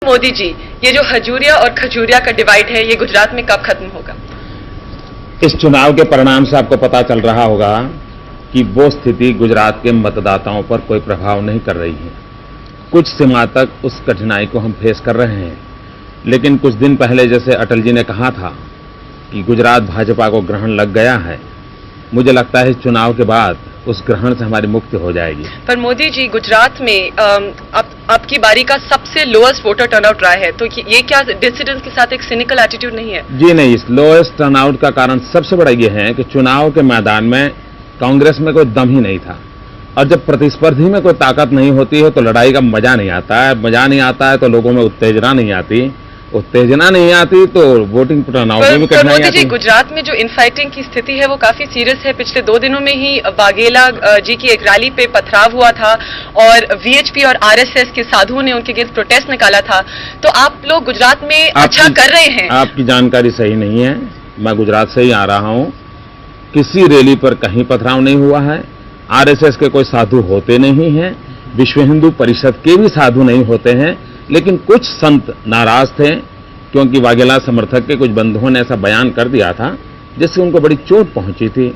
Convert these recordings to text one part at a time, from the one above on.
मोदी जी, ये जो हजूरिया और खजूरिया का डिवाइड है, ये गुजरात में कब खत्म होगा? इस चुनाव के परिणाम से आपको पता चल रहा होगा कि वो स्थिति गुजरात के मतदाताओं पर कोई प्रभाव नहीं कर रही है। कुछ सीमा तक उस कठिनाई को हम फेस कर रहे हैं, लेकिन कुछ दिन पहले जैसे अटल जी ने कहा था कि गुजरात भाजपा को ग्रहण लग गया है, मुझे लगता है इस चुनाव के बाद उस ग्रहण से हमारी मुक्ति हो जाएगी। पर मोदी जी, गुजरात में आपकी बारी का सबसे लोएस्ट वोटर टर्नआउट रहा है, तो ये क्या डिसिडेंट्स के साथ एक सिनिकल एटीट्यूड नहीं है? जी नहीं, इस लोएस्ट टर्नआउट का कारण सबसे बड़ा ये है कि चुनाव के मैदान में कांग्रेस में कोई दम ही नहीं था, और जब प्रतिस्पर्धी में कोई ताकत नहीं होती है तो लड़ाई का मजा नहीं आता है। मजा नहीं आता है तो लोगों में उत्तेजना नहीं आती तो वोटिंग टर्नआउट में भी कठिनाई आती है। गुजरात में जो इनफाइटिंग की स्थिति है वो काफी सीरियस है। पिछले 2 दिनों में ही वाघेला जी की एक रैली पे पथराव हुआ था और वीएचपी और आरएसएस के साधुओं ने उनके अगेंस्ट प्रोटेस्ट निकाला था। तो आप लोग गुजरात में अच्छा कर रहे हैं? आपकी जानकारी सही नहीं है। मैं गुजरात से ही आ रहा हूं, किसी रैली पर कहीं पथराव नहीं हुआ है। आरएसएस के कोई साधु होते नहीं हैं, विश्व हिंदू परिषद के भी साधु नहीं होते हैं, लेकिन कुछ संत नाराज थे क्योंकि वाघेला समर्थक के कुछ बंधुओं ने ऐसा बयान कर दिया था जिससे उनको बड़ी चोट पहुंची थी,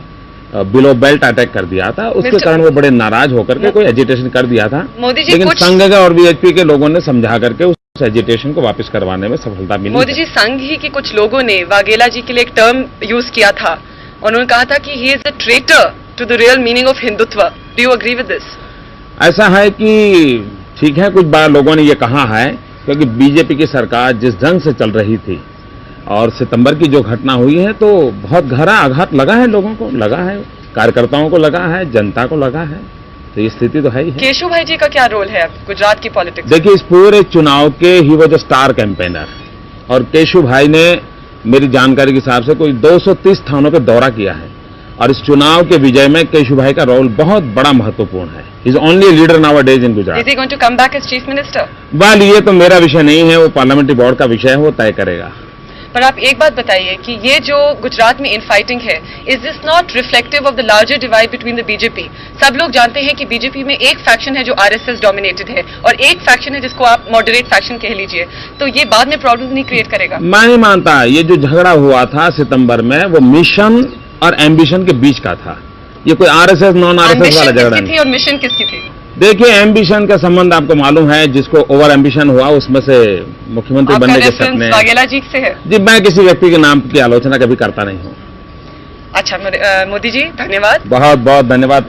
बिलो बेल्ट अटैक कर दिया था। उसके कारण वो बड़े नाराज होकर के कोई एजिटेशन कर दिया था। मोदी जी, लेकिन संघ और वीएचपी के लोगों ने समझा करके उस एजिटेशन को वापस करवाने में सफलता मिली। मोदी जी, संघ ही के कुछ लोगों ने वाघेला जी के लिए एक टर्म यूज किया था, उन्होंने कहा था कि he is a traitor to the real meaning of Hindutva. Do you agree with this? ऐसा है कि ठीक है, कुछ बार लोगों ने ये कहा है क्योंकि बीजेपी की सरकार जिस ढंग से चल रही थी और सितंबर की जो घटना हुई है तो बहुत गहरा आघात लगा है, लोगों को लगा है, कार्यकर्ताओं को लगा है, जनता को लगा है। तो ये स्थिति तो है ही है। केशव भाई जी का क्या रोल है गुजरात की पॉलिटिक्स? देखिए, इस पूरे चुनाव के ही वो जो स्टार कैंपेनर, और केशव भाई ने मेरी जानकारी के हिसाब से कोई 230 स्थानों पर दौरा किया है और इस चुनाव के विजय में केशव भाई का रोल बहुत बड़ा महत्वपूर्ण है। He is only leader nowadays in Gujarat. Is he going to come back as chief minister? वाल ये तो मेरा विषय नहीं है, वो पार्लियामेंट्री बोर्ड का विषय है, वो तय करेगा। पर आप एक बात बताइए कि ये जो गुजरात में इनफाइटिंग है, is this not reflective of the larger divide between the BJP? सब लोग जानते हैं कि बीजेपी में एक फैक्शन है जो आरएसएस डोमिनेटेड है और एक फैक्शन है जिसको आप मॉडरेट फैक्शन कह लीजिए, तो ये बाद में प्रॉब्लम नहीं क्रिएट करेगा? मैं नहीं मानता। ये जो झगड़ा हुआ था सितंबर में, वो मिशन और एम्बिशन के बीच का था। ये कोई आरएसएस नॉन आरएसएस वाला झगड़ा नहीं। और मिशन किसकी थी? देखिए, एम्बिशन का संबंध आपको मालूम है, जिसको ओवर एम्बिशन हुआ उसमें से मुख्यमंत्री बनने के सपने। वाघेला जी से है? जी, मैं किसी व्यक्ति के नाम की आलोचना कभी करता नहीं हूँ। अच्छा मोदी जी, धन्यवाद। बहुत बहुत धन्यवाद।